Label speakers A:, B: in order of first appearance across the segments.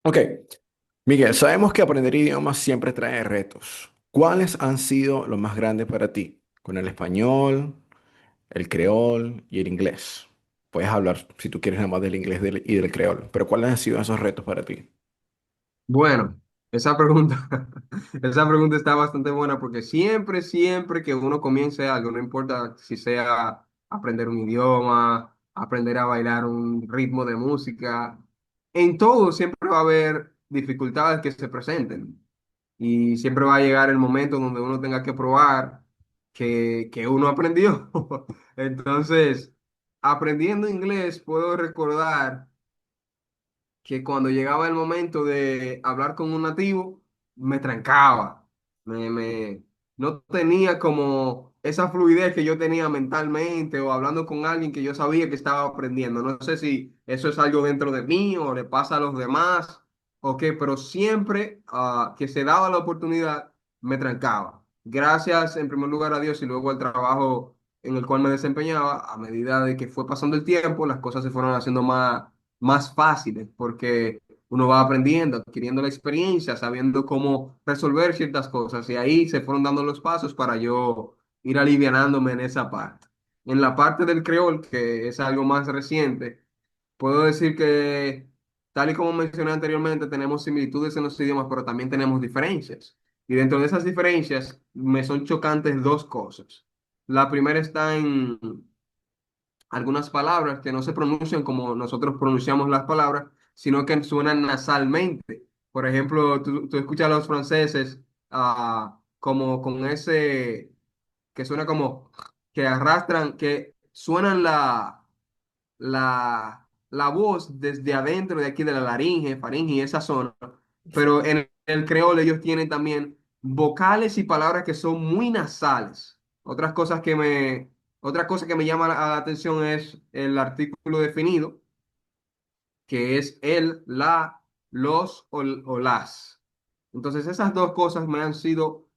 A: Ok, Miguel, sabemos que aprender idiomas siempre trae retos. ¿Cuáles han sido los más grandes para ti con el español, el creol y el inglés? Puedes hablar, si tú quieres, nada más del inglés y del creol, pero ¿cuáles han sido esos retos para ti?
B: Bueno, esa pregunta, esa pregunta está bastante buena porque siempre que uno comience algo, no importa si sea aprender un idioma, aprender a bailar un ritmo de música, en todo siempre va a haber dificultades que se presenten y siempre va a llegar el momento donde uno tenga que probar que uno aprendió. Entonces, aprendiendo inglés, puedo recordar que cuando llegaba el momento de hablar con un nativo, me trancaba. No tenía como esa fluidez que yo tenía mentalmente o hablando con alguien que yo sabía que estaba aprendiendo. No sé si eso es algo dentro de mí o le pasa a los demás o qué, pero siempre que se daba la oportunidad, me trancaba. Gracias en primer lugar a Dios y luego al trabajo en el cual me desempeñaba, a medida de que fue pasando el tiempo, las cosas se fueron haciendo más fáciles porque uno va aprendiendo, adquiriendo la experiencia, sabiendo cómo resolver ciertas cosas y ahí se fueron dando los pasos para yo ir alivianándome en esa parte. En la parte del creol, que es algo más reciente, puedo decir que, tal y como mencioné anteriormente, tenemos similitudes en los idiomas, pero también tenemos diferencias. Y dentro de esas diferencias me son chocantes dos cosas. La primera está en algunas palabras que no se pronuncian como nosotros pronunciamos las palabras, sino que suenan nasalmente. Por ejemplo, tú escuchas a los franceses como con ese que suena como que arrastran, que suenan la voz desde adentro de aquí de la laringe, faringe y esa zona. Pero en el creol ellos tienen también vocales y palabras que son muy nasales. Otra cosa que me llama la atención es el artículo definido, que es el, la, los o las. Entonces esas dos cosas me han sido,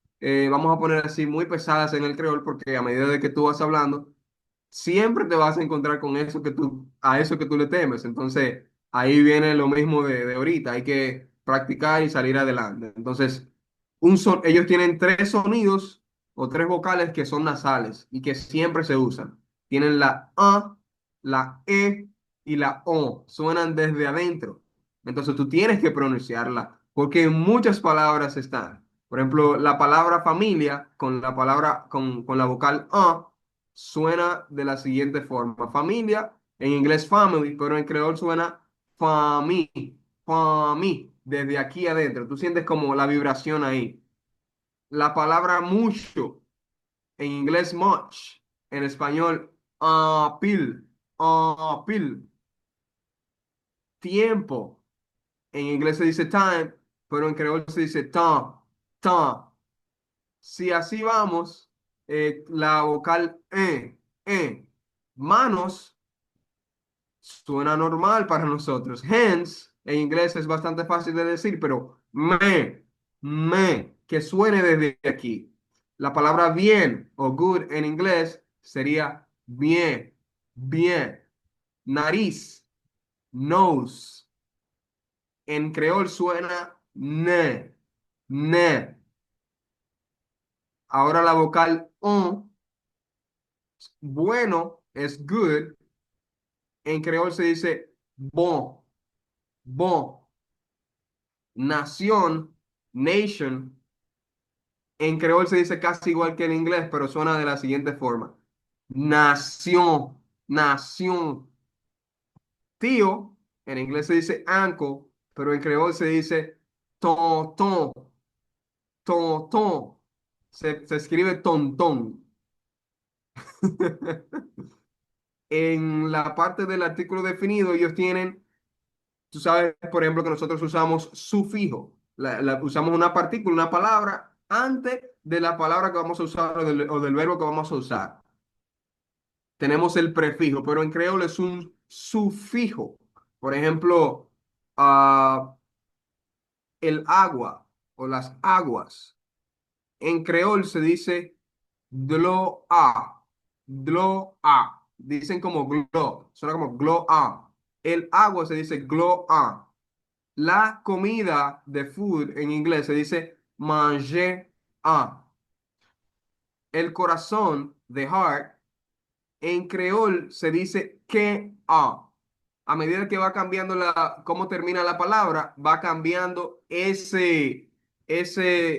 B: vamos a poner así, muy pesadas en el creol porque a medida de que tú vas hablando, siempre te vas a encontrar con eso a eso que tú le temes. Entonces, ahí viene lo mismo de ahorita. Hay que practicar y salir adelante. Entonces, ellos tienen tres sonidos o tres vocales que son nasales y que siempre se usan. Tienen la A, la E y la O. Suenan desde adentro. Entonces, tú tienes que pronunciarla porque en muchas palabras están. Por ejemplo, la palabra familia con la vocal A suena de la siguiente forma. Familia, en inglés family, pero en creol suena fami, fami, desde aquí adentro. Tú sientes como la vibración ahí. La palabra mucho, en inglés much, en español apil, apil. Tiempo, en inglés se dice time, pero en creol se dice temps, temps. Si así vamos, la vocal manos suena normal para nosotros. Hence, en inglés es bastante fácil de decir, pero que suene desde aquí. La palabra bien o good en inglés sería bien, bien. Nariz, nose. En creol suena ne. Ahora la vocal bueno es good. En creol se dice bon, bon. Nación, nation, en creol se dice casi igual que en inglés, pero suena de la siguiente forma. Nación, nación. Tío, en inglés se dice uncle, pero en creol se dice tonton, tonton. Se escribe tontón. En la parte del artículo definido, ellos tienen. Tú sabes, por ejemplo, que nosotros usamos sufijo. Usamos una partícula, una palabra, antes de la palabra que vamos a usar o del verbo que vamos a usar. Tenemos el prefijo, pero en creol es un sufijo. Por ejemplo, ah, el agua o las aguas. En creol se dice glo-a, glo-a. Dicen como glo, suena como glo-a. El agua se dice glo-a. La comida de food en inglés se dice manger a. El corazón de heart en creol se dice que a. A medida que va cambiando cómo termina la palabra, va cambiando ese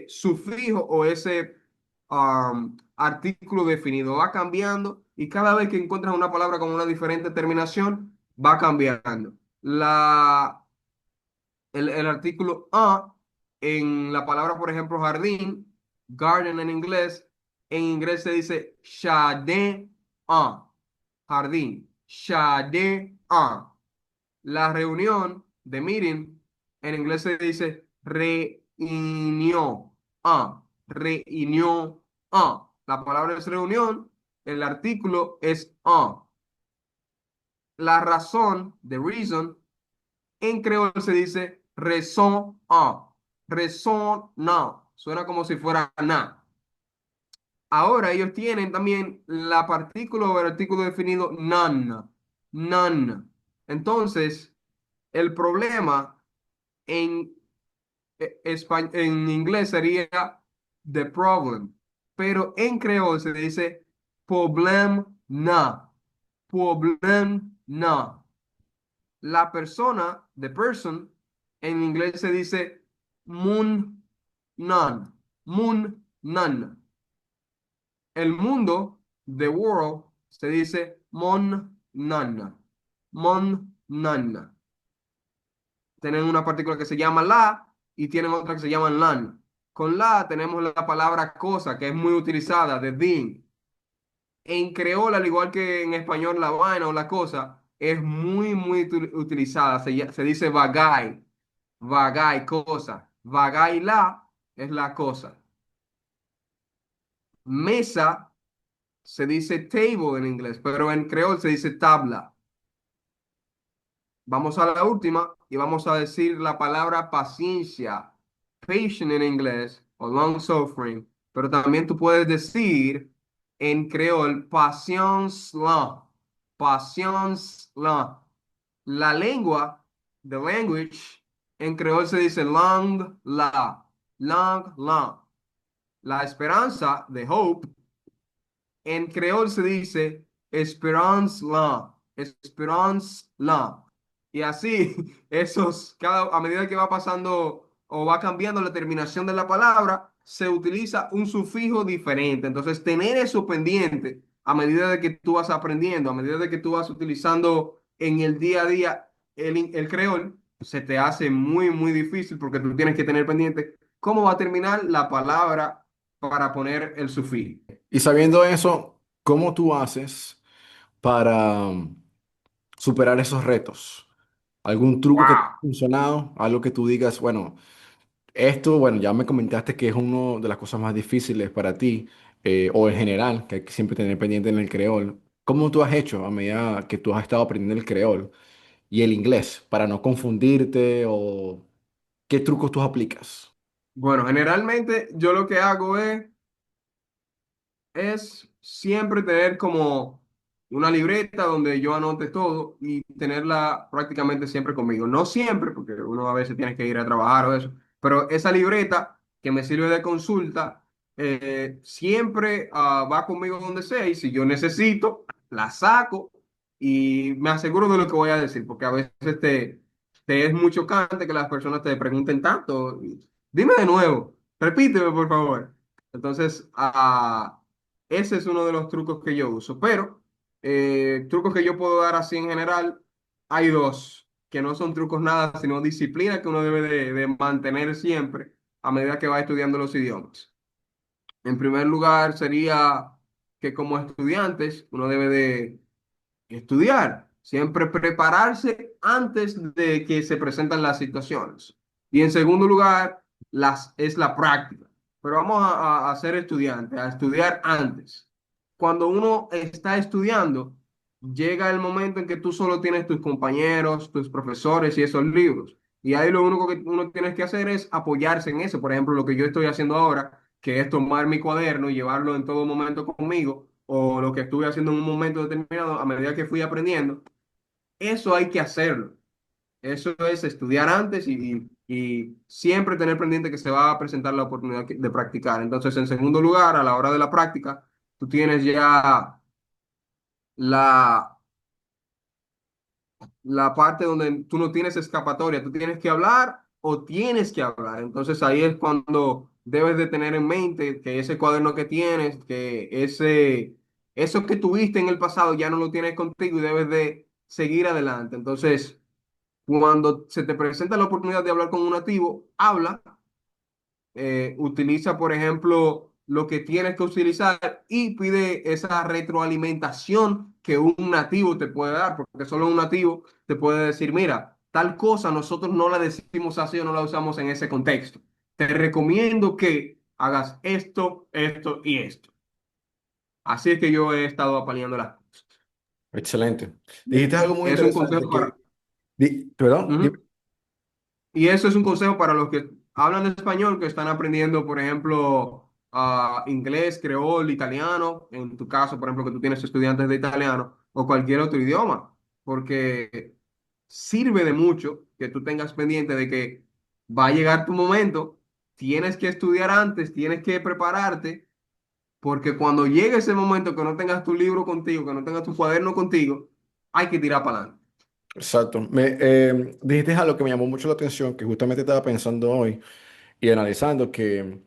B: sufijo o ese artículo definido. Va cambiando y cada vez que encuentras una palabra con una diferente terminación, va cambiando. El artículo a en la palabra, por ejemplo, jardín, garden en inglés se dice jardin a, jardín, jardin a. La reunión de meeting, en inglés se dice reunión a, reunión a. La palabra es reunión, el artículo es a. La razón, the reason, en creol se dice raison a, raison na. Suena como si fuera na. Ahora ellos tienen también la partícula o el artículo definido none, none. Entonces, el problema en, en inglés sería the problem, pero en creol se dice problème na, problème na. La persona, the person, en inglés se dice moon none, moon none. El mundo, the world, se dice mon none, mon none. Tienen una partícula que se llama la y tienen otra que se llama lan. Con la tenemos la palabra cosa, que es muy utilizada, de thing. En creol, al igual que en español, la vaina o la cosa, es muy utilizada. Se dice bagay, bagay, cosa. Bagay la es la cosa. Mesa se dice table en inglés, pero en creol se dice tabla. Vamos a la última y vamos a decir la palabra paciencia, patient en inglés o long suffering, pero también tú puedes decir en creol patience la, patience la. La lengua, the language, en creol se dice long la, long la. La esperanza, the hope, en creol se dice Esperance la. Y así, a medida que va pasando o va cambiando la terminación de la palabra, se utiliza un sufijo diferente. Entonces, tener eso pendiente a medida de que tú vas aprendiendo, a medida de que tú vas utilizando en el día a día el creol, se te hace muy difícil porque tú tienes que tener pendiente cómo va a terminar la palabra para poner el sufijo.
A: Y sabiendo eso, ¿cómo tú haces para superar esos retos? ¿Algún truco que te ha
B: ¡Wow!
A: funcionado? Algo que tú digas, bueno, esto, bueno, ya me comentaste que es una de las cosas más difíciles para ti, o en general, que hay que siempre tener pendiente en el creol. ¿Cómo tú has hecho a medida que tú has estado aprendiendo el creol y el inglés para no confundirte o qué trucos tú aplicas?
B: Bueno, generalmente yo lo que hago es siempre tener como una libreta donde yo anote todo y tenerla prácticamente siempre conmigo. No siempre, porque uno a veces tiene que ir a trabajar o eso, pero esa libreta que me sirve de consulta siempre va conmigo donde sea y si yo necesito, la saco y me aseguro de lo que voy a decir, porque a veces te es muy chocante que las personas te pregunten tanto. Dime de nuevo, repíteme por favor. Entonces, ese es uno de los trucos que yo uso, pero trucos que yo puedo dar así en general, hay dos, que no son trucos nada, sino disciplina que uno debe de mantener siempre a medida que va estudiando los idiomas. En primer lugar, sería que como estudiantes uno debe de estudiar, siempre prepararse antes de que se presentan las situaciones. Y en segundo lugar, es la práctica. Pero vamos a ser estudiantes, a estudiar antes. Cuando uno está estudiando, llega el momento en que tú solo tienes tus compañeros, tus profesores y esos libros. Y ahí lo único que uno tiene que hacer es apoyarse en eso. Por ejemplo, lo que yo estoy haciendo ahora, que es tomar mi cuaderno y llevarlo en todo momento conmigo, o lo que estuve haciendo en un momento determinado a medida que fui aprendiendo, eso hay que hacerlo. Eso es estudiar antes y siempre tener pendiente que se va a presentar la oportunidad de practicar. Entonces, en segundo lugar, a la hora de la práctica, tú tienes ya la, la parte donde tú no tienes escapatoria, tú tienes que hablar o tienes que hablar. Entonces, ahí es cuando debes de tener en mente que ese cuaderno que tienes, eso que tuviste en el pasado ya no lo tienes contigo y debes de seguir adelante. Entonces, cuando se te presenta la oportunidad de hablar con un nativo, habla, utiliza, por ejemplo, lo que tienes que utilizar y pide esa retroalimentación que un nativo te puede dar, porque solo un nativo te puede decir, mira, tal cosa nosotros no la decimos así o no la usamos en ese contexto. Te recomiendo que hagas esto, esto y esto. Así es que yo he estado apaleando las cosas.
A: Excelente. Dijiste algo muy
B: Es un
A: interesante
B: consejo
A: que...
B: para...
A: Perdón, dime.
B: Ujú. Y eso es un consejo para los que hablan español, que están aprendiendo, por ejemplo, inglés, creol, italiano, en tu caso, por ejemplo, que tú tienes estudiantes de italiano o cualquier otro idioma, porque sirve de mucho que tú tengas pendiente de que va a llegar tu momento, tienes que estudiar antes, tienes que prepararte, porque cuando llegue ese momento que no tengas tu libro contigo, que no tengas tu cuaderno contigo, hay que tirar para adelante.
A: Exacto. Dijiste algo que me llamó mucho la atención, que justamente estaba pensando hoy y analizando que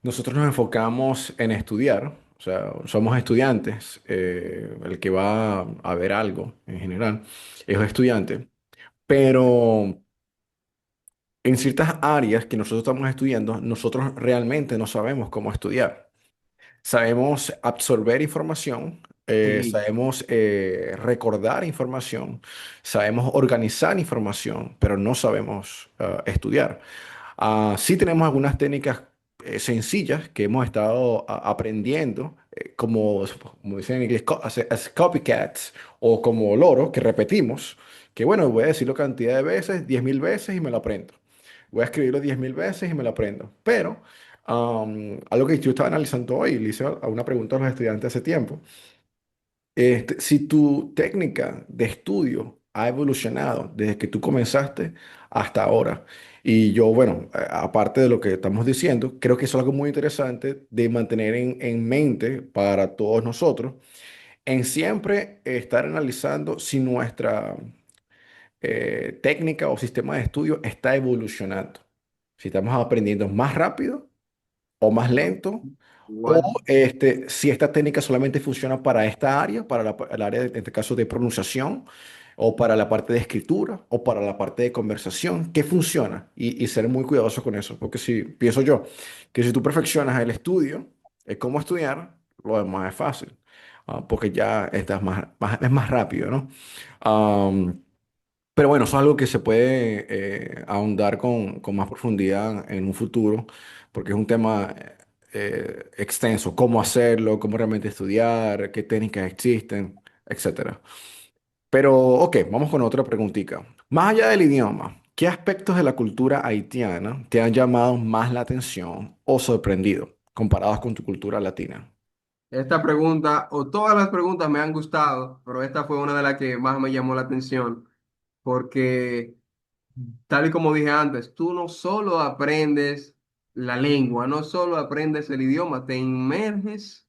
A: nosotros nos enfocamos en estudiar, o sea, somos estudiantes, el que va a ver algo en general es un estudiante, pero en ciertas áreas que nosotros estamos estudiando, nosotros realmente no sabemos cómo estudiar. Sabemos absorber información,
B: Sí,
A: sabemos recordar información, sabemos organizar información, pero no sabemos estudiar. Sí tenemos algunas técnicas sencillas que hemos estado aprendiendo, como dicen en inglés, as copycats o como loros que repetimos, que bueno, voy a decirlo cantidad de veces, 10.000 veces y me lo aprendo. Voy a escribirlo 10.000 veces y me lo aprendo. Pero algo que yo estaba analizando hoy, le hice a una pregunta a los estudiantes hace tiempo, si tu técnica de estudio ha evolucionado desde que tú comenzaste hasta ahora. Y yo, bueno, aparte de lo que estamos diciendo, creo que eso es algo muy interesante de mantener en mente para todos nosotros, en siempre estar analizando si nuestra técnica o sistema de estudio está evolucionando. Si estamos aprendiendo más rápido o más lento, o
B: igual.
A: si esta técnica solamente funciona para esta área, para el área, en este caso, de pronunciación, o para la parte de escritura, o para la parte de conversación, ¿qué funciona? Y ser muy cuidadoso con eso, porque si pienso yo que si tú perfeccionas el estudio, el cómo estudiar, lo demás es fácil, porque ya estás es más rápido, ¿no? Am, pero bueno, eso es algo que se puede ahondar con más profundidad en un futuro, porque es un tema extenso, cómo hacerlo, cómo realmente estudiar, qué técnicas existen, etcétera. Pero, ok, vamos con otra preguntita. Más allá del idioma, ¿qué aspectos de la cultura haitiana te han llamado más la atención o sorprendido comparados con tu cultura latina?
B: Esta pregunta, o todas las preguntas me han gustado, pero esta fue una de las que más me llamó la atención, porque tal y como dije antes, tú no solo aprendes la lengua, no solo aprendes el idioma, te inmerges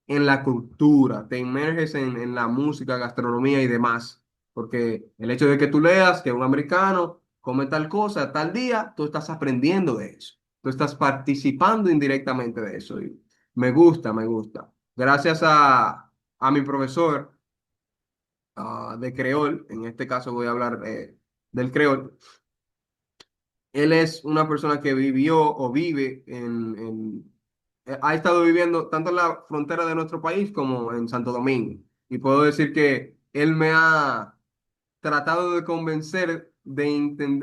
B: en la cultura, te inmerges en la música, gastronomía y demás, porque el hecho de que tú leas que un americano come tal cosa tal día, tú estás aprendiendo de eso, tú estás participando indirectamente de eso. Y me gusta, me gusta. Gracias a mi profesor de creol, en este caso voy a hablar del creol. Él es una persona que vivió o vive ha estado viviendo tanto en la frontera de nuestro país como en Santo Domingo. Y puedo decir que él me ha tratado de convencer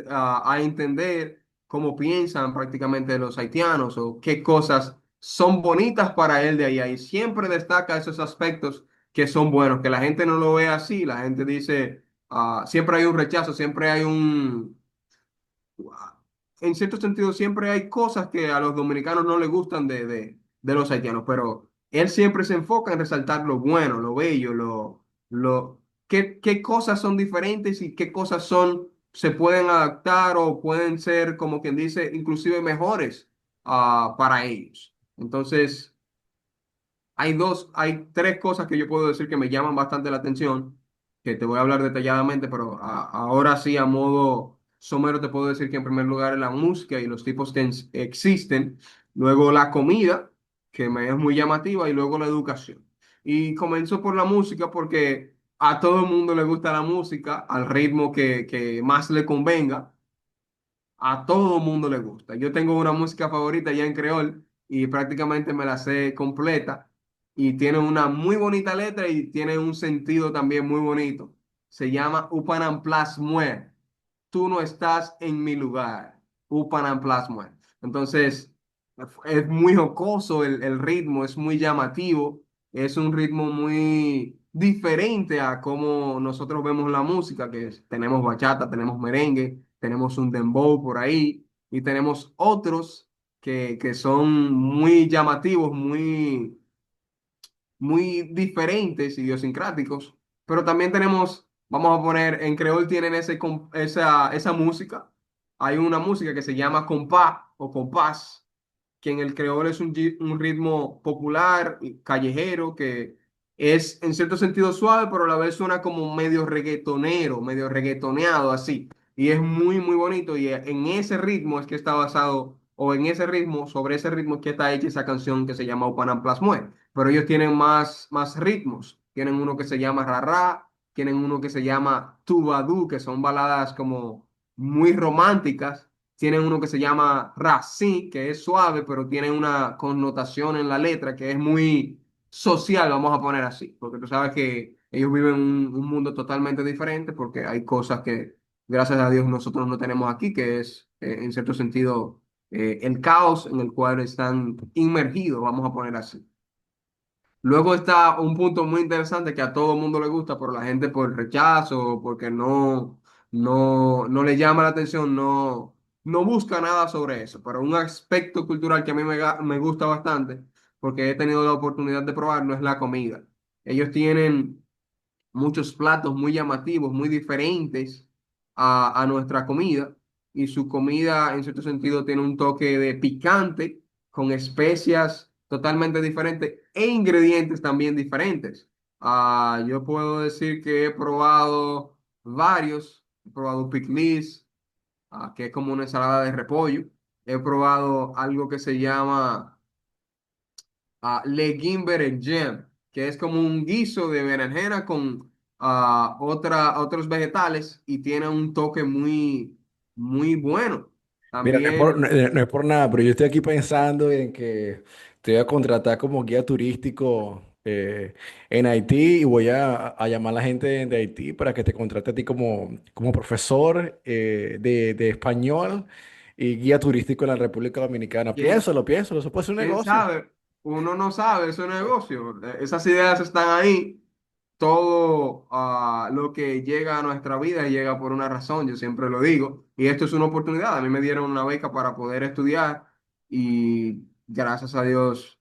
B: a entender cómo piensan prácticamente los haitianos o qué cosas son bonitas para él de allá. Y siempre destaca esos aspectos que son buenos, que la gente no lo ve así. La gente dice, siempre hay un rechazo, siempre hay en cierto sentido, siempre hay cosas que a los dominicanos no les gustan de los haitianos, pero él siempre se enfoca en resaltar lo bueno, lo bello, qué cosas son diferentes y qué cosas son se pueden adaptar o pueden ser, como quien dice, inclusive mejores para ellos. Entonces, hay tres cosas que yo puedo decir que me llaman bastante la atención, que te voy a hablar detalladamente, pero ahora sí, a modo somero, te puedo decir que en primer lugar es la música y los tipos que existen, luego la comida, que me es muy llamativa, y luego la educación. Y comenzó por la música porque a todo el mundo le gusta la música, al ritmo que más le convenga. A todo mundo le gusta. Yo tengo una música favorita ya en creol y prácticamente me la sé completa y tiene una muy bonita letra y tiene un sentido también muy bonito. Se llama Upanam Plasmue. Tú no estás en mi lugar. Upanam Plasmue. Entonces, es muy jocoso el ritmo, es muy llamativo, es un ritmo muy diferente a cómo nosotros vemos la música, tenemos bachata, tenemos merengue, tenemos un dembow por ahí y tenemos otros que son muy llamativos, muy diferentes, idiosincráticos, pero también tenemos, vamos a poner, en creol tienen esa música. Hay una música que se llama compás o compás, que en el creol es un ritmo popular y callejero que es en cierto sentido suave, pero a la vez suena como medio reggaetonero, medio reggaetoneado así. Y es muy bonito y en ese ritmo es que está basado, o en ese ritmo, sobre ese ritmo es que está hecha esa canción que se llama Upanam Plasmue. Pero ellos tienen más ritmos. Tienen uno que se llama Rará, tienen uno que se llama Tubadú, que son baladas como muy románticas. Tienen uno que se llama Rací, que es suave, pero tiene una connotación en la letra que es muy social, vamos a poner así, porque tú sabes que ellos viven un mundo totalmente diferente, porque hay cosas que, gracias a Dios, nosotros no tenemos aquí, que es, en cierto sentido, el caos en el cual están inmergidos, vamos a poner así. Luego está un punto muy interesante que a todo el mundo le gusta, pero la gente por rechazo, porque no le llama la atención, no busca nada sobre eso. Pero un aspecto cultural que a mí me gusta bastante, porque he tenido la oportunidad de probarlo, es la comida. Ellos tienen muchos platos muy llamativos, muy diferentes a nuestra comida. Y su comida, en cierto sentido, tiene un toque de picante, con especias totalmente diferentes e ingredientes también diferentes. Yo puedo decir que he probado varios. He probado piclis, que es como una ensalada de repollo. He probado algo que se llama legume berenjena, que es como un guiso de berenjena con otros vegetales y tiene un toque muy bueno.
A: Mira,
B: También,
A: no es por nada, pero yo estoy aquí pensando en que te voy a contratar como guía turístico en Haití y voy a llamar a la gente de Haití para que te contrate a ti como profesor de español y guía turístico en la República Dominicana.
B: ¿quién,
A: Piénsalo, eso puede ser un
B: quién
A: negocio.
B: sabe? Uno no sabe, es un negocio. Esas ideas están ahí. Todo lo que llega a nuestra vida llega por una razón, yo siempre lo digo. Y esto es una oportunidad. A mí me dieron una beca para poder estudiar y gracias a Dios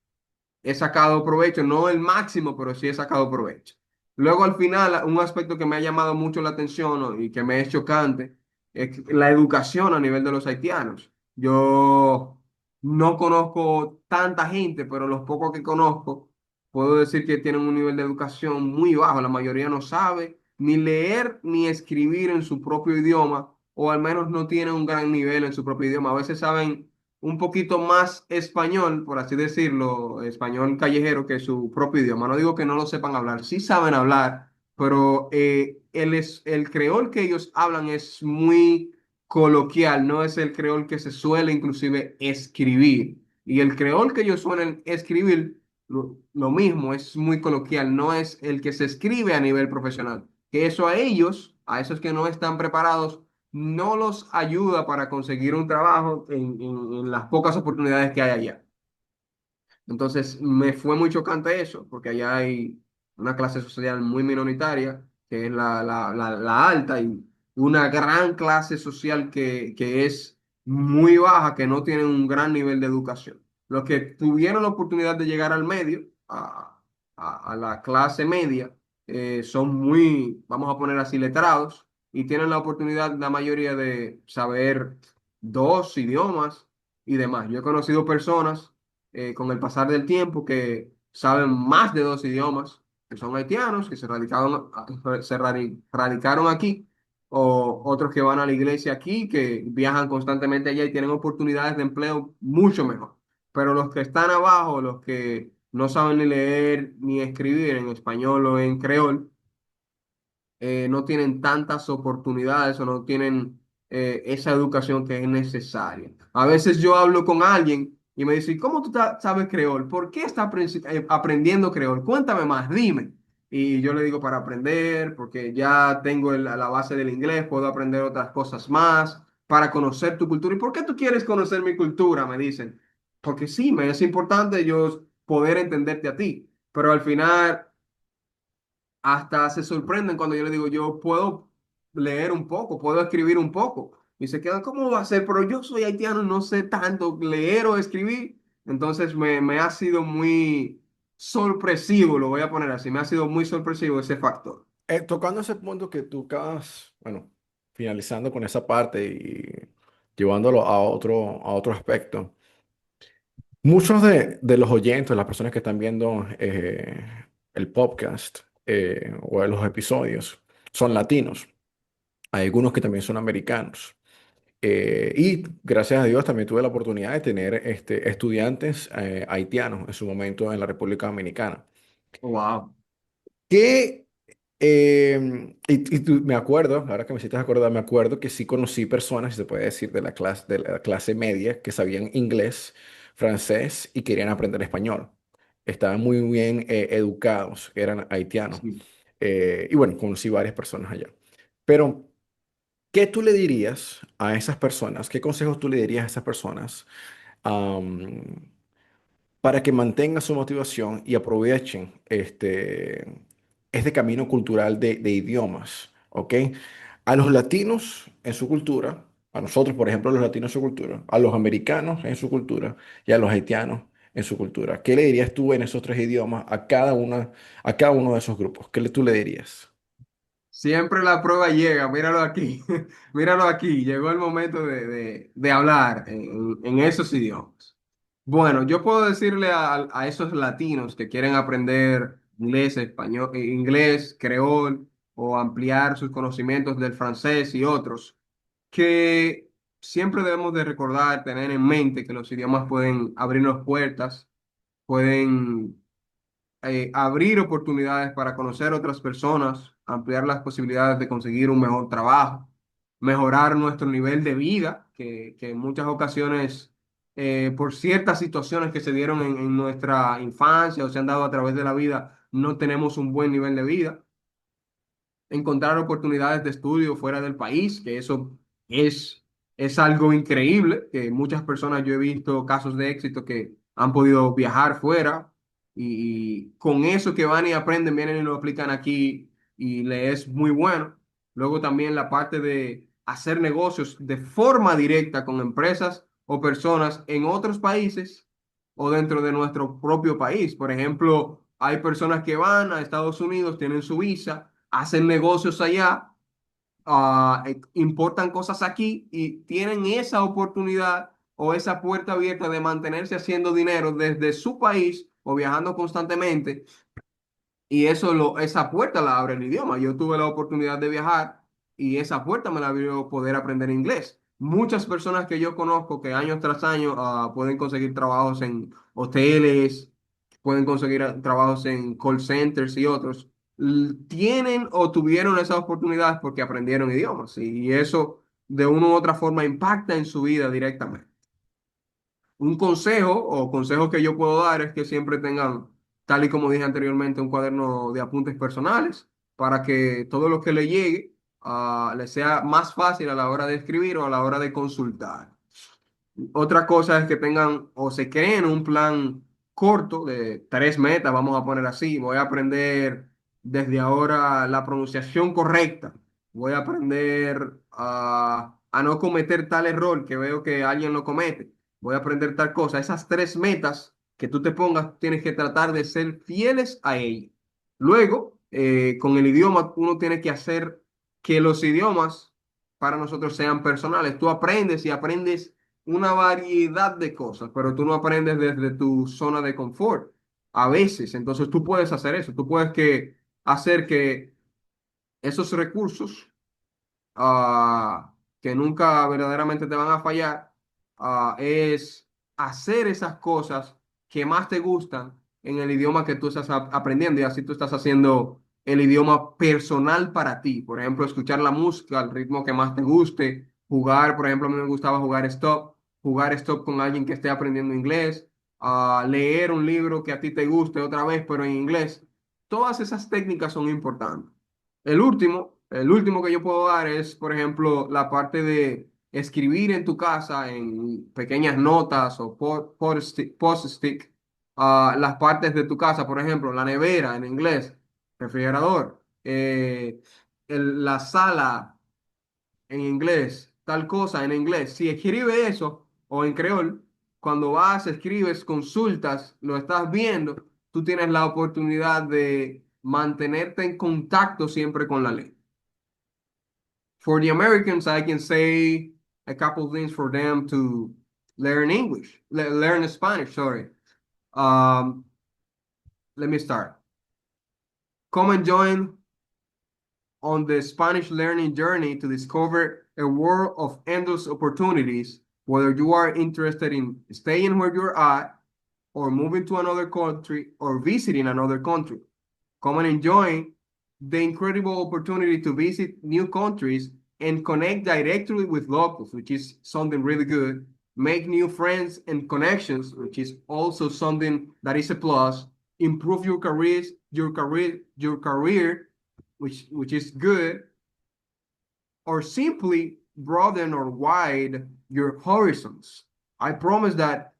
B: he sacado provecho, no el máximo, pero sí he sacado provecho. Luego al final, un aspecto que me ha llamado mucho la atención, ¿no? Y que me es chocante es la educación a nivel de los haitianos. Yo no conozco tanta gente, pero los pocos que conozco, puedo decir que tienen un nivel de educación muy bajo. La mayoría no sabe ni leer ni escribir en su propio idioma, o al menos no tienen un gran nivel en su propio idioma. A veces saben un poquito más español, por así decirlo, español callejero que su propio idioma. No digo que no lo sepan hablar, sí saben hablar, pero el creol que ellos hablan es muy coloquial, no es el creol que se suele inclusive escribir. Y el creol que ellos suelen escribir, lo mismo, es muy coloquial, no es el que se escribe a nivel profesional. Que eso a ellos, a esos que no están preparados, no los ayuda para conseguir un trabajo en las pocas oportunidades que hay allá. Entonces, me fue muy chocante eso, porque allá hay una clase social muy minoritaria, que es la alta, y una gran clase social que es muy baja, que no tiene un gran nivel de educación. Los que tuvieron la oportunidad de llegar al medio, a la clase media, son muy, vamos a poner así, letrados, y tienen la oportunidad, la mayoría, de saber dos idiomas y demás. Yo he conocido personas con el pasar del tiempo que saben más de dos idiomas, que son haitianos, que radicaron aquí, o otros que van a la iglesia aquí, que viajan constantemente allá y tienen oportunidades de empleo mucho mejor. Pero los que están abajo, los que no saben ni leer ni escribir en español o en creol, no tienen tantas oportunidades o no tienen esa educación que es necesaria. A veces yo hablo con alguien y me dice, ¿cómo tú sabes creol? ¿Por qué estás aprendiendo creol? Cuéntame más, dime. Y yo le digo para aprender, porque ya tengo la base del inglés, puedo aprender otras cosas más, para conocer tu cultura. ¿Y por qué tú quieres conocer mi cultura? Me dicen. Porque sí, me es importante yo poder entenderte a ti, pero al final hasta se sorprenden cuando yo les digo, yo puedo leer un poco, puedo escribir un poco. Y se quedan, ¿cómo va a ser? Pero yo soy haitiano, no sé tanto leer o escribir. Entonces me ha sido muy sorpresivo, lo voy a poner así, me ha sido muy sorpresivo ese factor.
A: Tocando ese punto que tú acabas, bueno, finalizando con esa parte y llevándolo a otro aspecto. Muchos de los oyentes, las personas que están viendo el podcast o los episodios, son latinos. Hay algunos que también son americanos. Y gracias a Dios también tuve la oportunidad de tener estudiantes haitianos en su momento en la República Dominicana.
B: Wow.
A: Que, me acuerdo, ahora que me hiciste acordar, me acuerdo que sí conocí personas, si se puede decir, de la clase media que sabían inglés, francés y querían aprender español. Estaban muy bien educados, eran haitianos.
B: Sí.
A: Y bueno, conocí varias personas allá. Pero, ¿qué tú le dirías a esas personas? ¿Qué consejos tú le dirías a esas personas? Para que mantengan su motivación y aprovechen este camino cultural de idiomas, ¿ok? A los latinos en su cultura, a nosotros, por ejemplo, los latinos en su cultura, a los americanos en su cultura y a los haitianos en su cultura. ¿Qué le dirías tú en esos tres idiomas a cada uno de esos grupos? Tú le dirías?
B: Siempre la prueba llega, míralo aquí, míralo aquí, llegó el momento de hablar en esos idiomas. Bueno, yo puedo decirle a esos latinos que quieren aprender inglés, español, inglés, creol o ampliar sus conocimientos del francés y otros, que siempre debemos de recordar, tener en mente que los idiomas pueden abrirnos puertas, pueden abrir oportunidades para conocer otras personas, ampliar las posibilidades de conseguir un mejor trabajo, mejorar nuestro nivel de vida, que en muchas ocasiones, por ciertas situaciones que se dieron en nuestra infancia o se han dado a través de la vida, no tenemos un buen nivel de vida, encontrar oportunidades de estudio fuera del país, que eso es, es algo increíble, que muchas personas, yo he visto casos de éxito que han podido viajar fuera y con eso que van y aprenden, vienen y lo aplican aquí y le es muy bueno. Luego también la parte de hacer negocios de forma directa con empresas o personas en otros países o dentro de nuestro propio país. Por ejemplo, hay personas que van a Estados Unidos, tienen su visa, hacen negocios allá, importan cosas aquí y tienen esa oportunidad o esa puerta abierta de mantenerse haciendo dinero desde su país o viajando constantemente y esa puerta la abre el idioma. Yo tuve la oportunidad de viajar y esa puerta me la abrió poder aprender inglés. Muchas personas que yo conozco que año tras año pueden conseguir trabajos en hoteles, pueden conseguir trabajos en call centers y otros, tienen o tuvieron esas oportunidades porque aprendieron idiomas y eso de una u otra forma impacta en su vida directamente. Un consejo o consejo que yo puedo dar es que siempre tengan, tal y como dije anteriormente, un cuaderno de apuntes personales para que todo lo que le llegue les sea más fácil a la hora de escribir o a la hora de consultar. Otra cosa es que tengan o se creen un plan corto de 3 metas, vamos a poner así. Voy a aprender desde ahora la pronunciación correcta. Voy a aprender a no cometer tal error que veo que alguien lo comete. Voy a aprender tal cosa. Esas 3 metas que tú te pongas, tienes que tratar de ser fieles a ellas. Luego, con el idioma, uno tiene que hacer que los idiomas para nosotros sean personales. Tú aprendes y aprendes una variedad de cosas, pero tú no aprendes desde tu zona de confort a veces. Entonces tú puedes hacer eso, tú puedes hacer que esos recursos que nunca verdaderamente te van a fallar, es hacer esas cosas que más te gustan en el idioma que tú estás aprendiendo y así tú estás haciendo el idioma personal para ti. Por ejemplo, escuchar la música al ritmo que más te guste, jugar, por ejemplo, a mí me gustaba jugar stop con alguien que esté aprendiendo inglés, leer un libro que a ti te guste otra vez, pero en inglés. Todas esas técnicas son importantes. El último que yo puedo dar es, por ejemplo, la parte de escribir en tu casa en pequeñas notas o post-it, las partes de tu casa, por ejemplo, la nevera en inglés, refrigerador, la sala en inglés, tal cosa en inglés. Si escribe eso o en creol, cuando vas, escribes, consultas, lo estás viendo, tú tienes la oportunidad de mantenerte en contacto siempre con la ley. For the Americans, I can say a couple things for them to learn English, learn Spanish, sorry. Um, Let me start. Come and join on the Spanish learning journey to discover a world of endless opportunities, whether you are interested in staying where you're at, or moving to another country, or visiting another country. Come and enjoy the incredible opportunity to visit new countries and connect directly with locals, which is something really good. Make new friends and connections, which is also something that is a plus. Improve your career, which is good, or simply broaden or widen your horizons. I promise that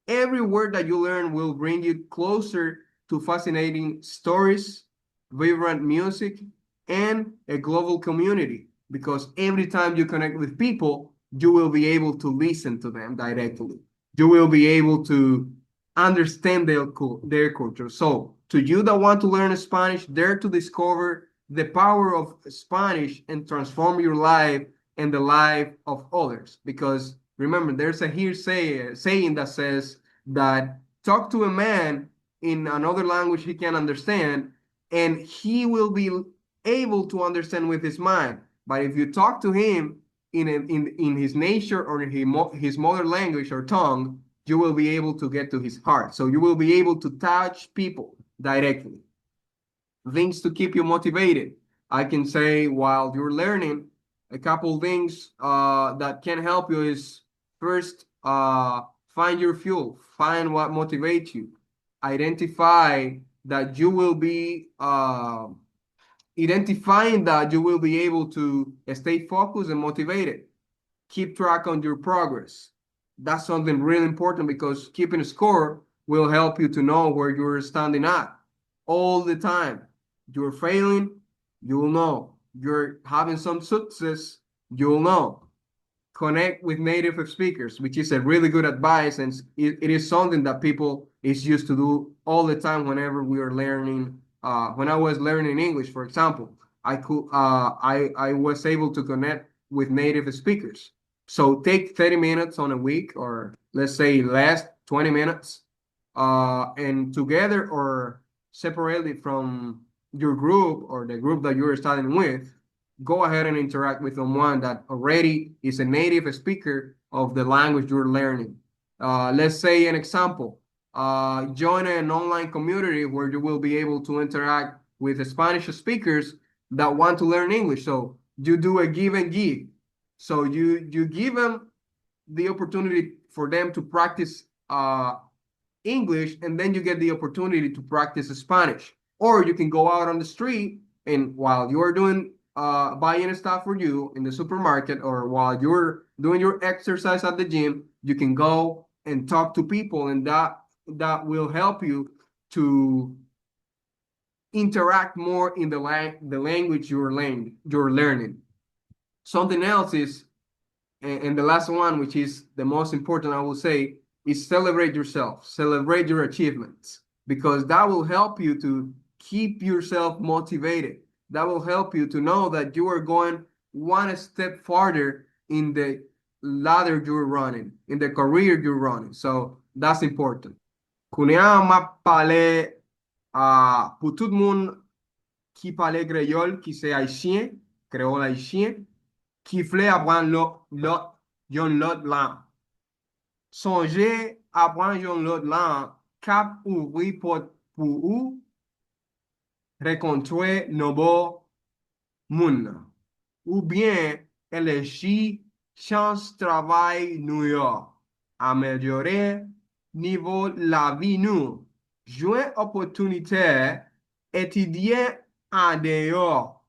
B: every word that you learn will bring you closer to fascinating stories, vibrant music, and a global community. Because every time you connect with people, you will be able to listen to them directly. You will be able to understand their culture. So, to you that want to learn Spanish, dare to discover the power of Spanish and transform your life and the life of others. Because remember, there's a saying that says that talk to a man in another language he can understand, and he will be able to understand with his mind. But if you talk to him in his nature or his mother language or tongue, you will be able to get to his heart. So you will be able to touch people directly. Things to keep you motivated. I can say while you're learning, a couple things that can help you is first, find your fuel, find what motivates you, identify that you will be identifying that you will be able to stay focused and motivated. Keep track on your progress. That's something really important because keeping a score will help you to know where you're standing at all the time. You're failing, you will know. You're having some success, you will know. Connect with native speakers, which is a really good advice, and it is something that people is used to do all the time whenever we are learning. When I was learning English, for example, I was able to connect with native speakers. So take 30 minutes on a week, or let's say less 20 minutes, and together or separately from your group or the group that you're studying with, go ahead and interact with someone that already is a native speaker of the language you're learning. Let's say an example, join an online community where you will be able to interact with Spanish speakers that want to learn English. So you do a give and give. So you give them the opportunity for them to practice English, and then you get the opportunity to practice Spanish. Or you can go out on the street, and while you're doing buying stuff for you in the supermarket, or while you're doing your exercise at the gym, you can go and talk to people, and that will help you to interact more in the language you're learning. Something else is, and the last one, which is the most important, I will say, is celebrate yourself, celebrate your achievements, because that will help you to keep yourself motivated. that will help you to know that you are going one step farther in the ladder you're running, in the career you're running. So that's important. Kounia m'a parlé pour tout le monde qui parle créole, qui c'est haïtien, créole haïtien, qui voulait apprendre l'autre langue. Songez apprendre une autre langue, cap ouvrir porte pour vous, rencontrer nouveau monde. Ou bien élegir chance travail New York, améliorer niveau la vie nous, jouer opportunité, étudier en dehors,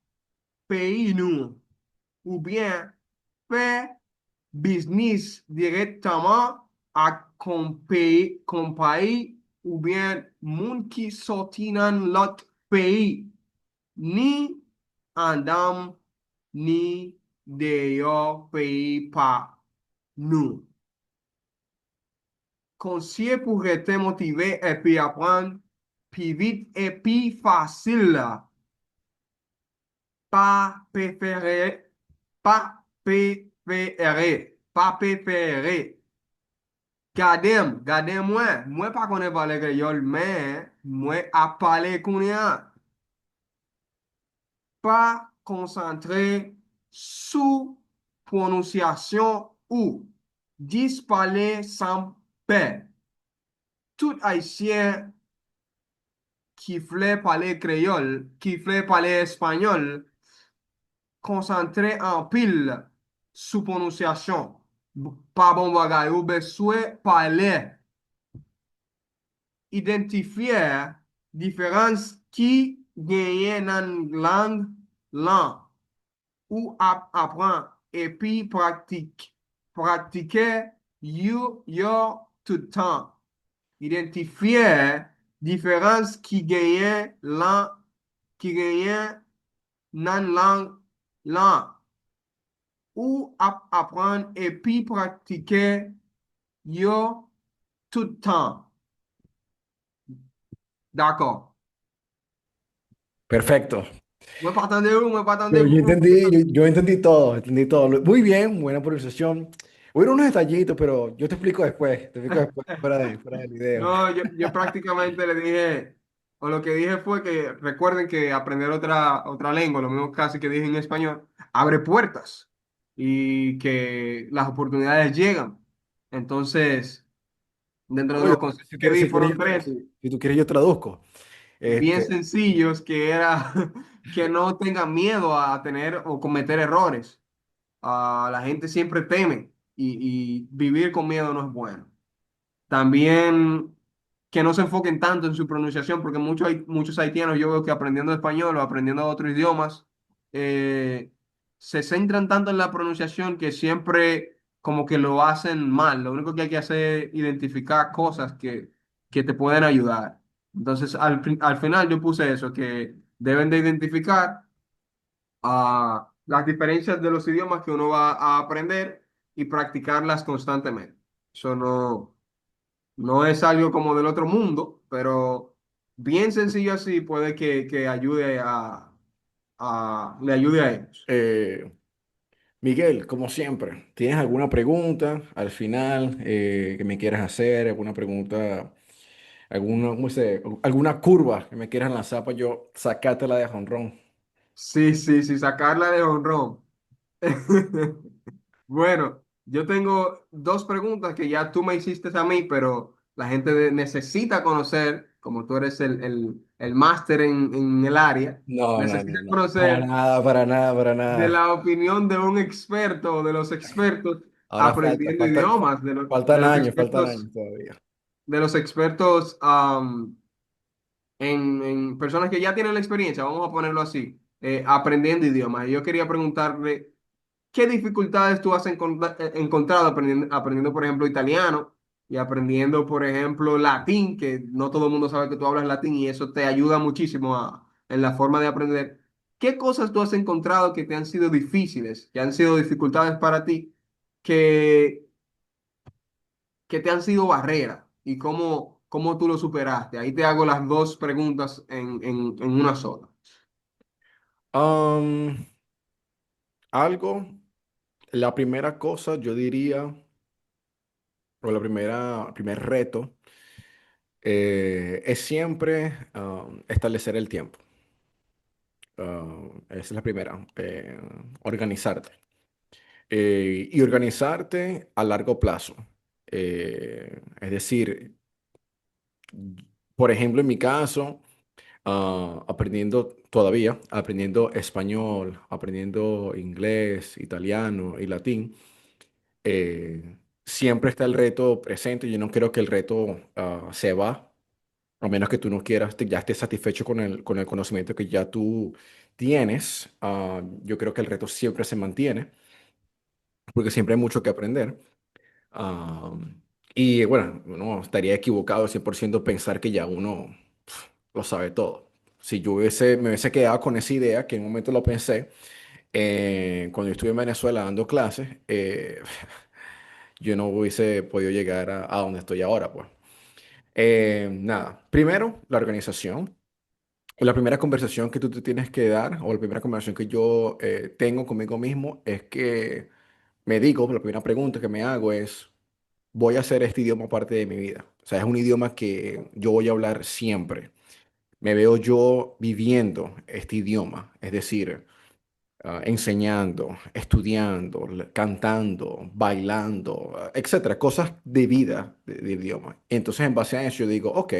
B: pays nous, ou bien faire business directement à compagnie ou bien moun qui sorti dans l'autre pays, ni en dam, ni dehors pays par nous. Conseiller pour être motivé et puis apprendre plus vite et plus facile. Pas préféré, pas préféré, pas préféré. Gardez-moi. Moi, pas qu'on parler créole, mais moi, à parler qu'on pas concentré sous prononciation ou parler sans paix. Tout haïtien qui voulait parler créole, qui voulait parler espagnol, concentré en pile sous prononciation. Pas bon bagay, ou besoin parler, identifier différence qui gagne dans langue lan ou apprend et puis pratiquer yo tout le temps. Identifier différence qui gagne dans langue lan ou apprendre et puis pratiquer yo tout le temps. D'accord.
A: Perfecto.
B: Me pas attendre où, me pas
A: Pero
B: attendre
A: yo
B: pour.
A: entendí, yo entendí todo, entendí todo. Muy bien, buena pronunciación. Hubo unos detallitos, pero yo te explico después, te explico después, fuera del video.
B: No, yo prácticamente le dije, o lo que dije fue que recuerden que aprender otra lengua, lo mismo casi que dije en español, abre puertas y que las oportunidades llegan. Entonces, dentro de
A: Oye,
B: los consejos
A: si
B: que
A: quieres,
B: di fueron tres,
A: si tú quieres yo traduzco.
B: bien
A: Este,
B: sencillos, que era que no tengan miedo a tener o cometer errores. La gente siempre teme y vivir con miedo no es bueno. También que no se enfoquen tanto en su pronunciación, porque muchos haitianos yo veo que aprendiendo español o aprendiendo otros idiomas, eh, se centran tanto en la pronunciación que siempre como que lo hacen mal. Lo único que hay que hacer es identificar cosas que te pueden ayudar. Entonces, al final yo puse eso, que deben de identificar las diferencias de los idiomas que uno va a aprender y practicarlas constantemente. Eso no es algo como del otro mundo, pero bien sencillo así puede que ayude le ayude a ellos.
A: eh, Miguel, como siempre, ¿tienes alguna pregunta al final que me quieras hacer? ¿Alguna pregunta, cómo alguna curva que me quieras lanzar para yo sacártela de jonrón?
B: Sí, sí, sí, sacarla de honrón. Bueno, yo tengo dos preguntas que ya tú me hiciste a mí, pero la gente necesita conocer, como tú eres el máster en el área,
A: No, no,
B: necesita
A: no, no. Para
B: conocer
A: nada, para nada, para
B: de
A: nada.
B: la opinión de un experto o de los expertos
A: Ahora
B: aprendiendo idiomas,
A: faltan años todavía.
B: de los expertos en personas que ya tienen la experiencia, vamos a ponerlo así, aprendiendo idiomas. Y yo quería preguntarle, ¿qué dificultades tú has encontrado aprendiendo, por ejemplo, italiano y aprendiendo, por ejemplo, latín, que no todo el mundo sabe que tú hablas latín y eso te ayuda muchísimo en la forma de aprender? ¿Qué cosas tú has encontrado que te han sido difíciles, que han sido dificultades para ti, que, que te han sido barreras y cómo tú lo superaste? Ahí te hago las dos preguntas en una sola.
A: Am, algo, la primera cosa yo diría, o el primer reto, es siempre establecer el tiempo. Esa es la primera, organizarte. Y organizarte a largo plazo. Es decir, por ejemplo, en mi caso, aprendiendo todavía, aprendiendo español, aprendiendo inglés, italiano y latín, siempre está el reto presente. Yo no creo que el reto se va, a menos que tú no quieras, ya estés satisfecho con el conocimiento que ya tú tienes. Yo creo que el reto siempre se mantiene, porque siempre hay mucho que aprender. Ah, y bueno, no estaría equivocado 100% pensar que ya uno lo sabe todo. Si yo me hubiese quedado con esa idea, que en un momento lo pensé, cuando yo estuve en Venezuela dando clases, yo no hubiese podido llegar a donde estoy ahora, pues. Nada, primero, la organización. La primera conversación que tú te tienes que dar, o la primera conversación que yo tengo conmigo mismo, es que me digo, la primera pregunta que me hago es, voy a hacer este idioma parte de mi vida. O sea, es un idioma que yo voy a hablar siempre. Me veo yo viviendo este idioma, es decir, enseñando, estudiando, cantando, bailando, etcétera, cosas de vida de idioma. Entonces, en base a eso, yo digo, ok,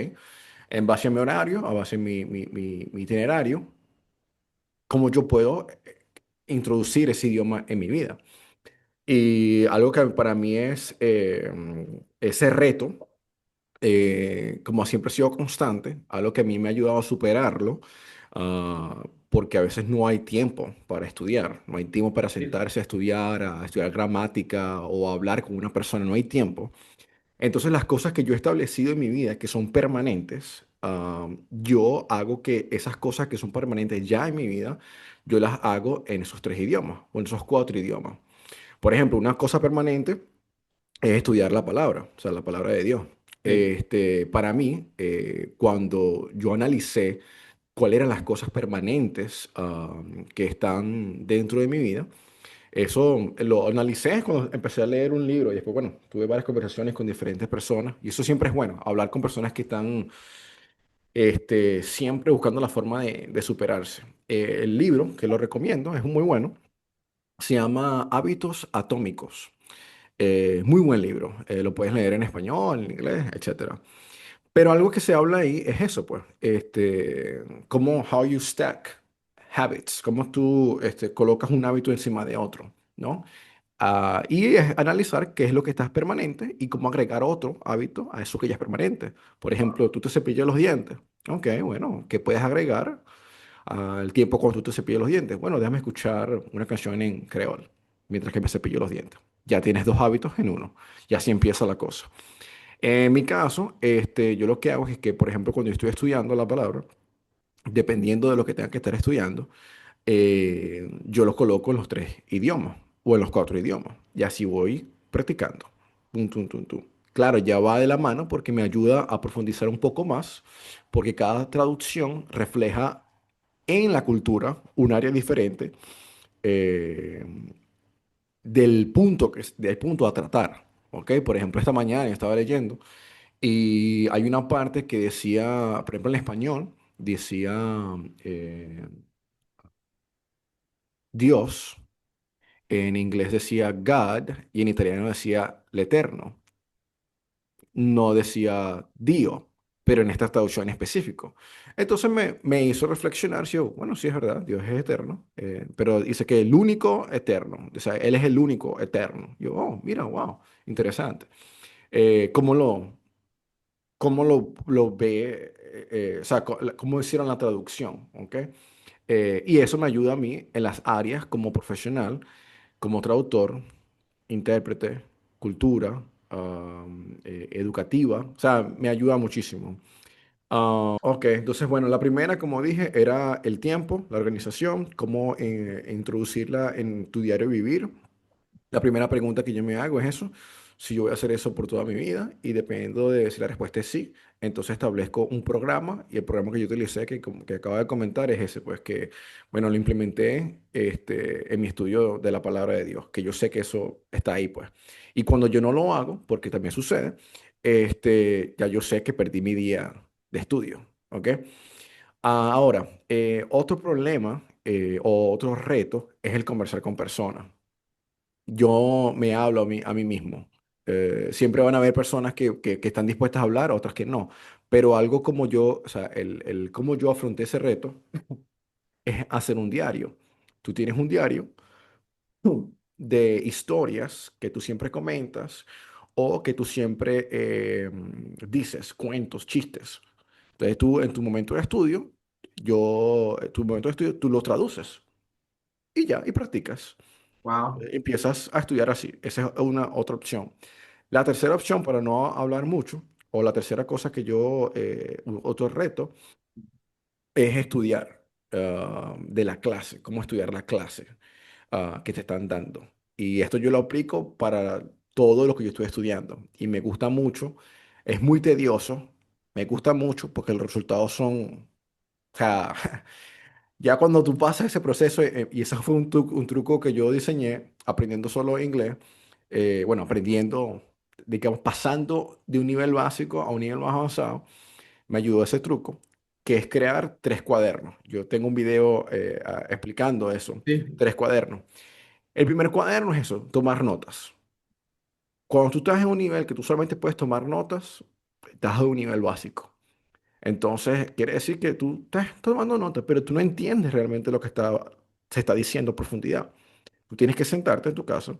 A: en base a mi horario, a base a mi itinerario, ¿cómo yo puedo introducir ese idioma en mi vida? Y algo que para mí es ese reto como siempre he sido constante, algo que a mí me ha ayudado a superarlo, porque a veces no hay tiempo para estudiar, no hay tiempo para
B: Sí.
A: sentarse a estudiar gramática o a hablar con una persona, no hay tiempo. Entonces las cosas que yo he establecido en mi vida, que son permanentes, yo hago que esas cosas que son permanentes ya en mi vida, yo las hago en esos tres idiomas o en esos cuatro idiomas. Por ejemplo, una cosa permanente es estudiar la palabra, o sea, la palabra de Dios.
B: Sí.
A: Para mí, cuando yo analicé cuáles eran las cosas permanentes que están dentro de mi vida, eso lo analicé cuando empecé a leer un libro y después, bueno, tuve varias conversaciones con diferentes personas y eso siempre es bueno, hablar con personas que están siempre buscando la forma de superarse. El libro, que lo recomiendo, es muy bueno, se llama Hábitos Atómicos. Muy buen libro. Lo puedes leer en español, en inglés, etcétera. Pero algo que se habla ahí es eso, pues. Cómo how you stack habits, cómo tú colocas un hábito encima de otro, ¿no? Y es analizar qué es lo que está permanente y cómo agregar otro hábito a eso que ya es permanente. Por ejemplo, tú te cepillas los dientes. Ok, bueno, ¿qué puedes agregar al tiempo cuando tú te cepillas los dientes? Bueno, déjame escuchar una canción en creol mientras que me cepillo los dientes. Ya tienes dos hábitos en uno. Y así empieza la cosa. En mi caso, yo lo que hago es que, por ejemplo, cuando yo estoy estudiando la palabra, dependiendo de lo que tenga que estar estudiando, yo lo coloco en los tres idiomas o en los cuatro idiomas. Y así voy practicando. Tum, tum, tum, tum. Claro, ya va de la mano porque me ayuda a profundizar un poco más, porque cada traducción refleja en la cultura un área diferente eh, del punto a tratar. ¿Ok? Por ejemplo, esta mañana estaba leyendo y hay una parte que decía, por ejemplo, en español, decía Dios, en inglés decía God y en italiano decía l'Eterno, no decía Dio, pero en esta traducción en específico. Entonces me hizo reflexionar, si yo, bueno, sí es verdad, Dios es eterno, pero dice que el único eterno, o sea, Él es el único eterno. Yo, oh, mira, wow, interesante. ¿Cómo lo ve? O sea, cómo hicieron la traducción, ¿ok? Y eso me ayuda a mí en las áreas como profesional, como traductor, intérprete, cultura, educativa. O sea, me ayuda muchísimo. Ok, entonces, bueno, la primera, como dije, era el tiempo, la organización, cómo introducirla en tu diario vivir. La primera pregunta que yo me hago es eso. si yo voy a hacer eso por toda mi vida y dependiendo de si la respuesta es sí, entonces establezco un programa y el programa que yo utilicé, que acabo de comentar, es ese, pues que, bueno, lo implementé en mi estudio de la palabra de Dios, que yo sé que eso está ahí, pues. Y cuando yo no lo hago, porque también sucede, ya yo sé que perdí mi día de estudio, ¿ok? Ahora, otro problema o otro reto es el conversar con personas. Yo me hablo a mí mismo. Siempre van a haber personas que están dispuestas a hablar, otras que no. Pero algo como yo, o sea, el cómo yo afronté ese reto es hacer un diario. Tú tienes un diario de historias que tú siempre comentas o que tú siempre dices, cuentos, chistes. Entonces tú en tu momento de estudio, tu momento de estudio, tú lo traduces y ya, y practicas.
B: Wow.
A: Empiezas a estudiar así. Esa es una otra opción. La tercera opción, para no hablar mucho, o la tercera cosa que otro reto, es estudiar de la clase, cómo estudiar la clase que te están dando. Y esto yo lo aplico para todo lo que yo estoy estudiando. Y me gusta mucho, es muy tedioso, me gusta mucho porque los resultados son, o sea, ya cuando tú pasas ese proceso, y eso fue un truco que yo diseñé aprendiendo solo inglés, bueno, aprendiendo, digamos, pasando de un nivel básico a un nivel más avanzado, me ayudó ese truco, que es crear 3 cuadernos. Yo tengo un video explicando eso,
B: Sí.
A: 3 cuadernos. El primer cuaderno es eso, tomar notas. Cuando tú estás en un nivel que tú solamente puedes tomar notas, estás en un nivel básico. Entonces, quiere decir que tú estás tomando notas, pero tú no entiendes realmente lo que se está diciendo a profundidad. Tú tienes que sentarte en tu casa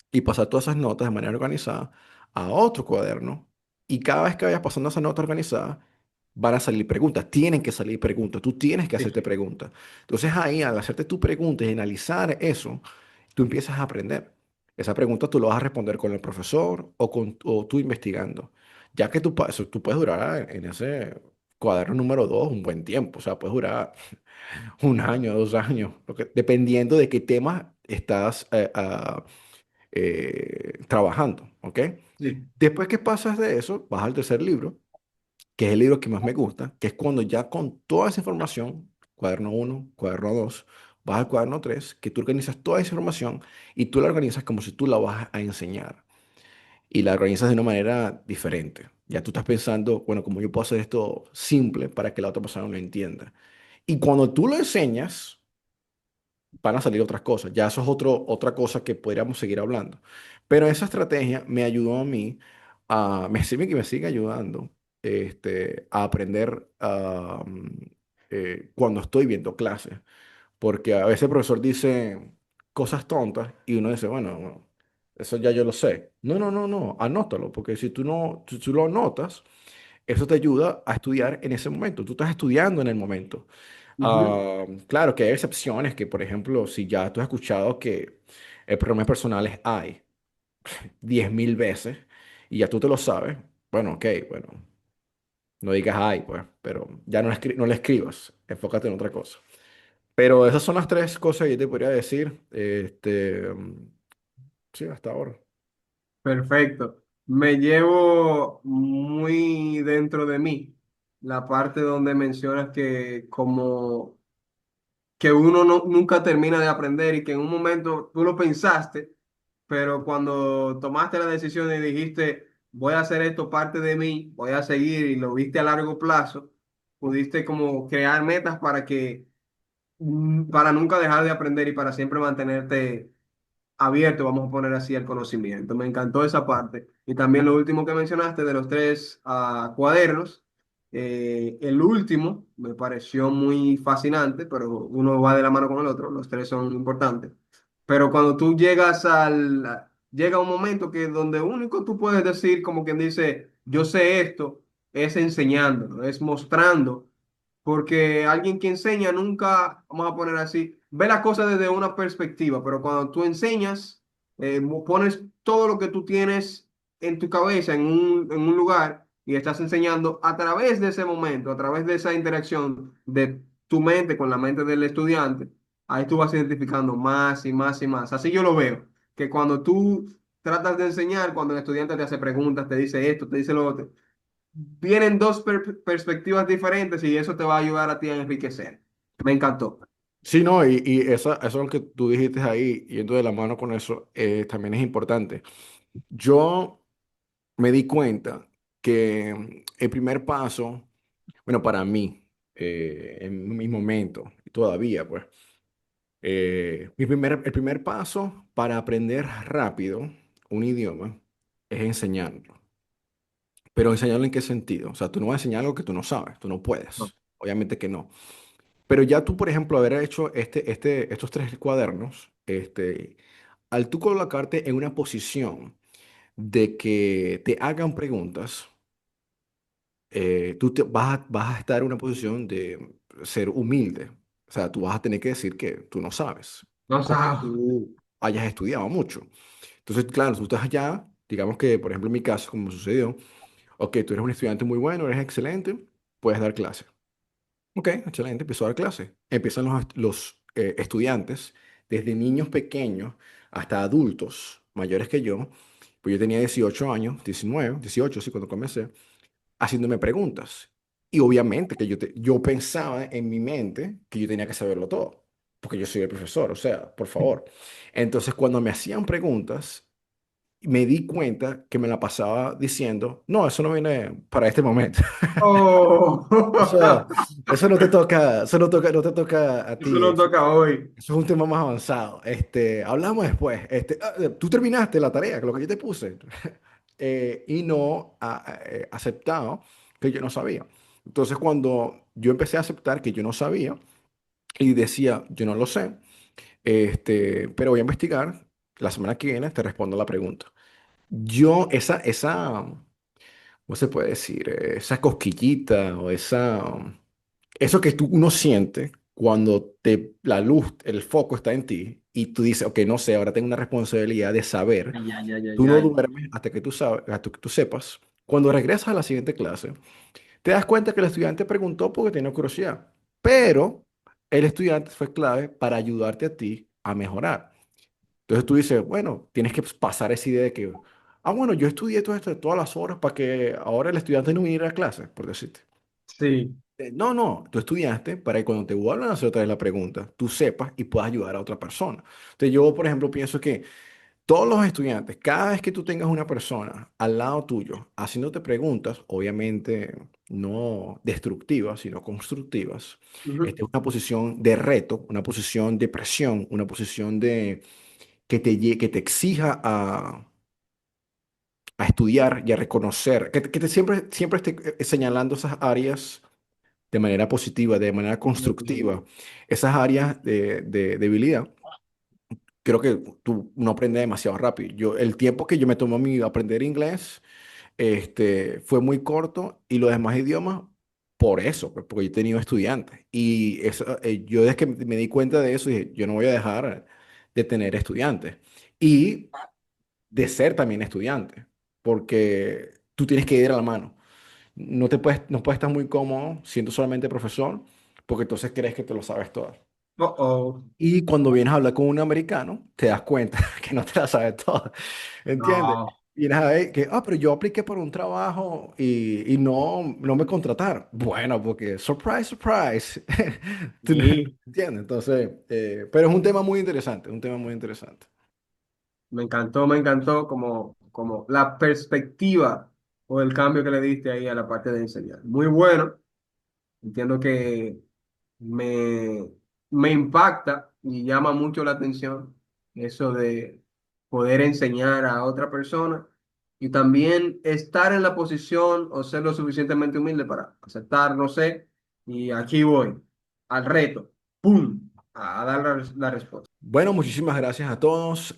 A: y pasar todas esas notas de manera organizada a otro cuaderno. Y cada vez que vayas pasando esas notas organizadas, van a salir preguntas. Tienen que salir preguntas. Tú tienes que
B: Sí.
A: hacerte preguntas. Entonces ahí, al hacerte tu pregunta y analizar eso, tú empiezas a aprender. Esa pregunta tú lo vas a responder con el profesor o tú investigando. Ya que tú puedes durar en ese cuaderno número 2 un buen tiempo. O sea, puedes durar un año, 2 años, dependiendo de qué tema estás trabajando, ¿ok?
B: Sí.
A: Después que pasas de eso, vas al tercer libro, que es el libro que más me gusta, que es cuando ya con toda esa información, cuaderno uno, cuaderno 2, vas al cuaderno 3, que tú organizas toda esa información y tú la organizas como si tú la vas a enseñar y la organizas de una manera diferente. Ya tú estás pensando, bueno, ¿cómo yo puedo hacer esto simple para que la otra persona lo entienda? Y cuando tú lo enseñas, van a salir otras cosas. Ya eso es otra cosa que podríamos seguir hablando. Pero esa estrategia me ayudó a mí, me sirve que me sigue ayudando a aprender cuando estoy viendo clases. Porque a veces el profesor dice cosas tontas y uno dice, bueno, eso ya yo lo sé. No, no, no, no, anótalo, porque si tú no, si tú lo anotas, eso te ayuda a estudiar en ese momento. Tú estás estudiando en el momento.
B: Ujú.
A: Claro que hay excepciones que, por ejemplo, si ya tú has escuchado que el pronombre personal es I 10.000 veces y ya tú te lo sabes, bueno, ok, bueno, no digas I, pues, pero ya no le escribas, enfócate en otra cosa. Pero esas son las 3 cosas que yo te podría decir, sí, hasta ahora.
B: Perfecto. Me llevo muy dentro de mí la parte donde mencionas que como que uno nunca termina de aprender y que en un momento tú lo pensaste, pero cuando tomaste la decisión y dijiste, voy a hacer esto parte de mí, voy a seguir y lo viste a largo plazo, pudiste como crear metas para para nunca dejar de aprender y para siempre mantenerte abierto, vamos a poner así, al conocimiento. Me encantó esa parte. Y también lo último que mencionaste de los 3 cuadernos. El último me pareció muy fascinante, pero uno va de la mano con el otro, los 3 son importantes. Pero cuando tú llega un momento que donde único tú puedes decir, como quien dice, yo sé esto, es enseñándolo, es mostrando porque alguien que enseña nunca, vamos a poner así, ve las cosas desde una perspectiva, pero cuando tú enseñas, pones todo lo que tú tienes en tu cabeza en un lugar y estás enseñando a través de ese momento, a través de esa interacción de tu mente con la mente del estudiante, ahí tú vas identificando más y más y más. Así yo lo veo, que cuando tú tratas de enseñar cuando el estudiante te hace preguntas, te dice esto, te dice lo otro. Vienen dos perspectivas diferentes y eso te va a ayudar a ti a enriquecer. Me encantó.
A: Sí, no, y eso es lo que tú dijiste ahí, yendo de la mano con eso, también es importante. Yo me di cuenta que el primer paso, bueno, para mí, en mi momento, y todavía, pues, el primer paso para aprender rápido un idioma es enseñarlo. Pero enseñarlo en qué sentido? O sea, tú no vas a enseñar algo que tú no sabes, tú no
B: No.
A: puedes. Obviamente que no. Pero ya tú, por ejemplo, haber hecho estos tres cuadernos, al tú colocarte en una posición de que te hagan preguntas, vas a estar en una posición de ser humilde. O sea, tú vas a tener que decir que tú no sabes,
B: No
A: porque
B: sabes.
A: tú hayas estudiado mucho. Entonces, claro, tú estás allá, digamos que, por ejemplo, en mi caso, como sucedió, ok, tú eres un estudiante muy bueno, eres excelente, puedes dar clase. Ok, excelente, empezó a dar clase. Empiezan los estudiantes, desde niños pequeños hasta adultos mayores que yo, pues yo tenía 18 años, 19, 18, sí, cuando comencé, haciéndome preguntas. Y obviamente que yo pensaba en mi mente que yo tenía que saberlo todo, porque yo soy el profesor, o sea, por favor. Entonces, cuando me hacían preguntas, me di cuenta que me la pasaba diciendo, no, eso no viene para este momento.
B: Oh,
A: Eso, eso no te toca, no te toca a
B: eso
A: ti.
B: no toca hoy.
A: Eso es un tema más avanzado. Hablamos después. Tú terminaste la tarea, lo que yo te puse, y no aceptado que yo no sabía. Entonces, cuando yo empecé a aceptar que yo no sabía y decía, yo no lo sé, pero voy a investigar, la semana que viene te respondo la pregunta. ¿Cómo se puede decir? Esa cosquillita o eso que uno siente cuando la luz, el foco está en ti y tú dices, ok, no sé, ahora tengo una responsabilidad de saber.
B: Ay, ay, ay,
A: Tú
B: ay,
A: no
B: ay.
A: duermes hasta que tú sabes, hasta que tú sepas. Cuando regresas a la siguiente clase, te das cuenta que el estudiante preguntó porque tenía curiosidad, pero el estudiante fue clave para ayudarte a ti a mejorar. Entonces tú dices, bueno, tienes que pasar esa idea de que, bueno, yo estudié todo esto de todas las horas para que ahora el estudiante no viniera a clase, por decirte.
B: Sí.
A: No, no, tú estudiaste para que cuando te vuelvan a hacer otra vez la pregunta, tú sepas y puedas ayudar a otra persona. Entonces yo, por ejemplo, pienso que todos los estudiantes, cada vez que tú tengas una persona al lado tuyo haciéndote preguntas, obviamente no destructivas, sino constructivas,
B: Ujú.
A: esta es una posición de reto, una posición de presión, una posición de que te exija a estudiar y a reconocer, que te siempre esté señalando esas áreas de manera positiva, de manera constructiva, esas áreas de debilidad. Creo que tú no aprendes demasiado rápido. El tiempo que yo me tomó a mí aprender inglés, fue muy corto y los demás idiomas, por eso, pues, porque yo he tenido estudiantes. Y eso, yo desde que me di cuenta de eso, dije, yo no voy a dejar de tener estudiantes. Y de ser también estudiante, porque tú tienes que ir a la mano. No puedes estar muy cómodo siendo solamente profesor, porque entonces crees que te lo sabes todo.
B: Oh,
A: Y cuando vienes a hablar con un americano, te das cuenta que no te la sabes toda. ¿Entiendes?
B: no.
A: Vienes a ver que, pero yo apliqué por un trabajo y no me contrataron. Bueno, porque, surprise, surprise. ¿Tú no
B: Sí.
A: entiendes? Entonces, pero es un tema muy interesante, un tema muy interesante.
B: Me encantó como la perspectiva o el cambio que le diste ahí a la parte de enseñar. Muy bueno. Entiendo que me, me impacta y llama mucho la atención eso de poder enseñar a otra persona y también estar en la posición o ser lo suficientemente humilde para aceptar, no sé, y aquí voy, al reto, ¡pum! A dar la respuesta.
A: Bueno, muchísimas gracias a todos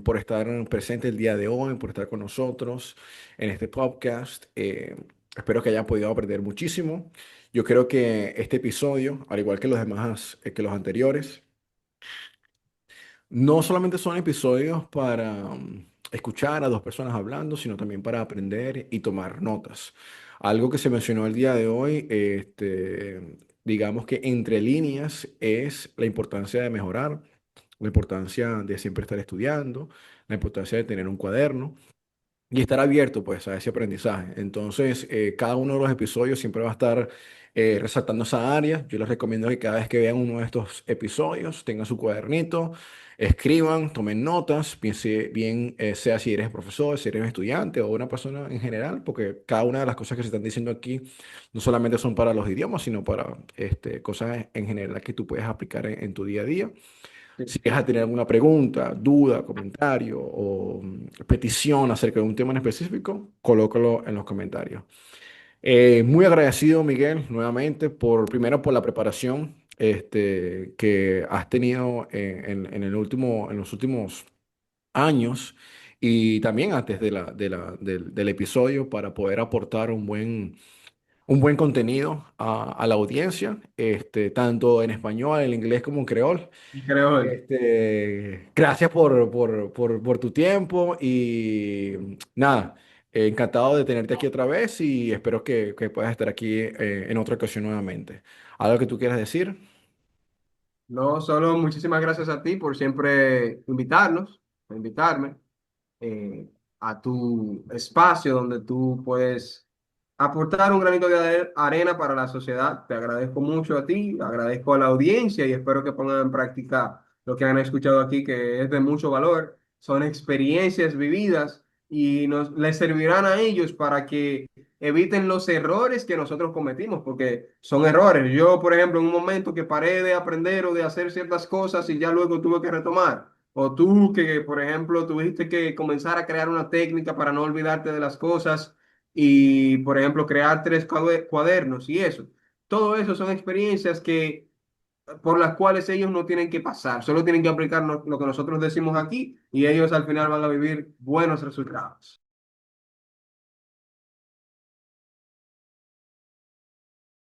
A: por estar presentes el día de hoy, por estar con nosotros en este podcast. Espero que hayan podido aprender muchísimo. Yo creo que este episodio, al igual que los demás, que los anteriores, no solamente son episodios para escuchar a dos personas hablando, sino también para aprender y tomar notas. Algo que se mencionó el día de hoy, digamos que entre líneas, es la importancia de mejorar. la importancia de siempre estar estudiando, la importancia de tener un cuaderno y estar abierto pues a ese aprendizaje. Entonces, cada uno de los episodios siempre va a estar resaltando esa área. Yo les recomiendo que cada vez que vean uno de estos episodios tengan su cuadernito, escriban, tomen notas, piense bien, sea si eres profesor, si eres estudiante o una persona en general, porque cada una de las cosas que se están diciendo aquí no solamente son para los idiomas, sino para cosas en general que tú puedes aplicar en tu día a día.
B: Sí.
A: Si vas a tener alguna pregunta, duda, comentario o petición acerca de un tema en específico, colócalo en los comentarios. Muy agradecido, Miguel, nuevamente, primero por la preparación que has tenido en en los últimos años y también antes del episodio para poder aportar un buen contenido a la audiencia, tanto en español, en inglés como en creol.
B: Y creo,
A: Gracias por tu tiempo y nada, encantado de tenerte aquí otra vez y espero que puedas estar aquí en otra ocasión nuevamente. ¿Algo que tú quieras decir?
B: no, solo muchísimas gracias a ti por siempre invitarnos, invitarme. A tu espacio donde tú puedes aportar un granito de arena para la sociedad. Te agradezco mucho a ti, agradezco a la audiencia y espero que pongan en práctica lo que han escuchado aquí, que es de mucho valor. Son experiencias vividas y les servirán a ellos para que eviten los errores que nosotros cometimos, porque son errores. Yo, por ejemplo, en un momento que paré de aprender o de hacer ciertas cosas y ya luego tuve que retomar. O tú que, por ejemplo, tuviste que comenzar a crear una técnica para no olvidarte de las cosas y, por ejemplo, crear tres cuadernos y eso. Todo eso son experiencias que, por las cuales ellos no tienen que pasar, solo tienen que aplicar lo que nosotros decimos aquí y ellos al final van a vivir buenos resultados.